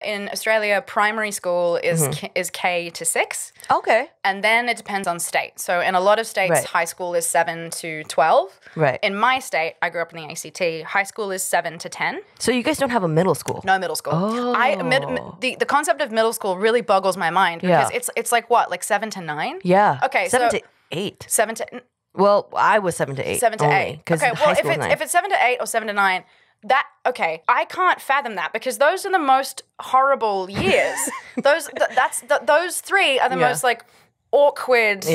in Australia, primary school is K to 6. Okay. And then it depends on state. So in a lot of states, high school is 7 to 12. Right. In my state, I grew up in the ACT, high school is 7 to 10. So you guys don't have a middle school? No middle school. Oh. The concept of middle school really boggles my mind because it's like what, like 7 to 9? Yeah. Okay, 7 to 8. 7 to... Well, I was 7 to 8. 7 to 8. Okay, well, if it's 7 to 8 or 7 to 9, I can't fathom that because those are the most horrible years. Those three are the most like awkward,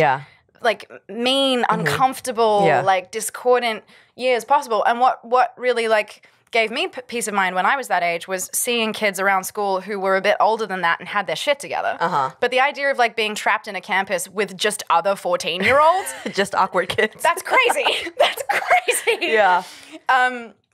like mean, uncomfortable, like discordant years possible. And what really like gave me peace of mind when I was that age was seeing kids around school who were a bit older than that and had their shit together. But the idea of like being trapped in a campus with just other 14-year-olds. Just awkward kids. That's crazy. That's crazy. Yeah.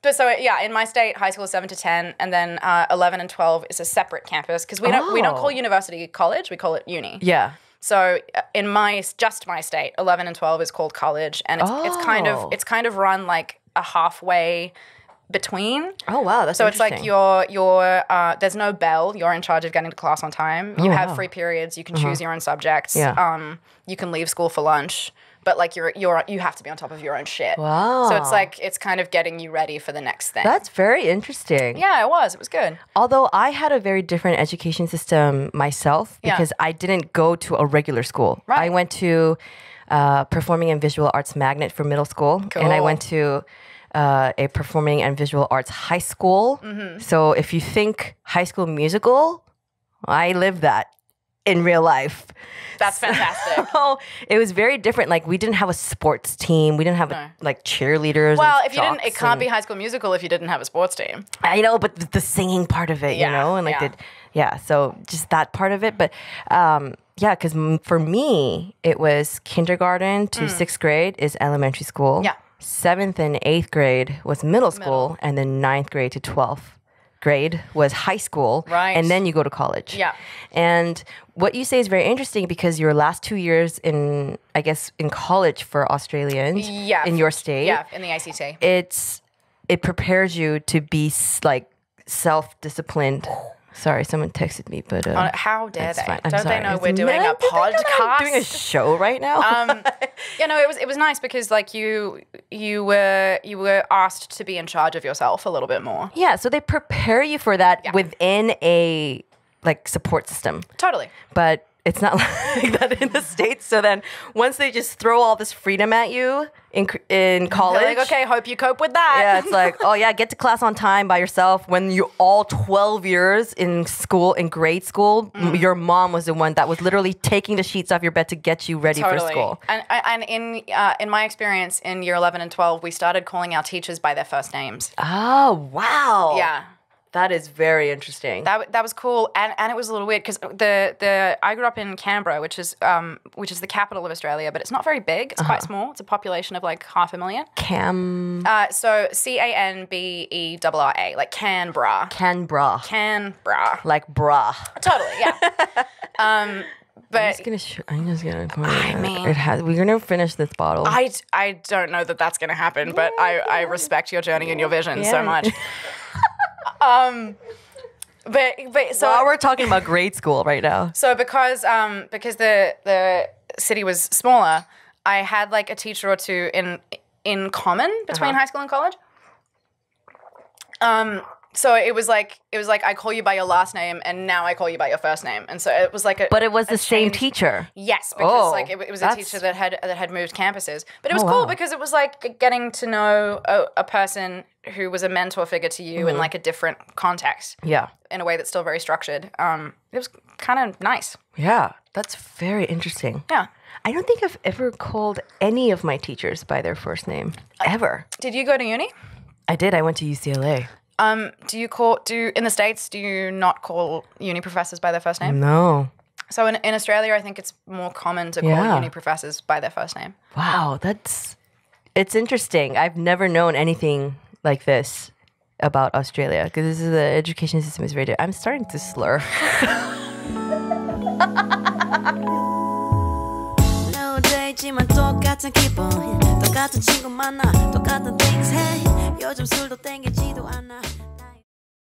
But so yeah, in my state, high school is 7 to 10, and then 11 and 12 is a separate campus because we don't call university college, we call it uni. Yeah. So in my state, 11 and 12 is called college, and it's kind of run like a halfway between. Oh wow, that's so interesting. it's like you're there's no bell. You're in charge of getting to class on time. You have free periods. You can choose your own subjects. Yeah. You can leave school for lunch, but like you have to be on top of your own shit. Wow. So it's like it's kind of getting you ready for the next thing. That's very interesting. Yeah, it was. It was good. Although I had a very different education system myself because I didn't go to a regular school. Right. I went to Performing and Visual Arts Magnet for middle school, and I went to a Performing and Visual Arts high school. So if you think High School Musical, I lived that in real life. That's fantastic. So it was very different. Like we didn't have a sports team. We didn't have like cheerleaders. Well, and if you didn't, it can't and, be High School Musical if you didn't have a sports team. I know, but the singing part of it, you know, and like so just that part of it. But because for me, it was kindergarten to 6th grade is elementary school. Yeah. 7th and 8th grade was middle school, and then 9th grade to 12th grade was high school. Right. And then you go to college. Yeah. And what you say is very interesting because your last 2 years in college for Australians in your state. Yeah, in the ACT. It prepares you to be like self-disciplined. Sorry, someone texted me, but how dare they? Fine. Don't they know we're doing a podcast? Doing a show right now. It was nice because like you were asked to be in charge of yourself a little bit more. Yeah, so they prepare you for that within a like support system. Totally. But it's not like that in the States. So then once they just throw all this freedom at you in college. They're like, okay, hope you cope with that. Yeah, it's like, oh yeah, get to class on time by yourself. When you're all 12 years in school, in grade school, your mom was the one that was literally taking the sheets off your bed to get you ready for school. And in my experience in year 11 and 12, we started calling our teachers by their first names. Oh, wow. Yeah. That is very interesting. That was cool, and it was a little weird because I grew up in Canberra, which is the capital of Australia, but it's not very big. It's quite small. It's a population of like 500,000. So Canberra, like Canberra. Canberra. Like bra. Totally, yeah. But I'm just gonna. We're gonna finish this bottle. I don't know that that's gonna happen, but I respect your journey and your vision so much. But so we're talking about grade school right now. So because the city was smaller, I had like a teacher or two in common between high school and college. So it was like I call you by your last name and now I call you by your first name, and so it was like But it was the same teacher. Yes, because it was a teacher that had moved campuses. But it was cool because it was like getting to know a person who was a mentor figure to you in like a different context. Yeah, in a way that's still very structured. It was kind of nice. Yeah, that's very interesting. Yeah. I don't think I've ever called any of my teachers by their first name ever. Did you go to uni? I did. I went to UCLA. In the States, do you not call uni professors by their first name? No. So in Australia, I think it's more common to call uni professors by their first name. Wow, it's interesting. I've never known anything like this about Australia because the education system is very different. I'm starting to slur. 똑같은 기분 똑같은 친구 만나 똑같은 things 해 요즘 술도 땡기지도 않아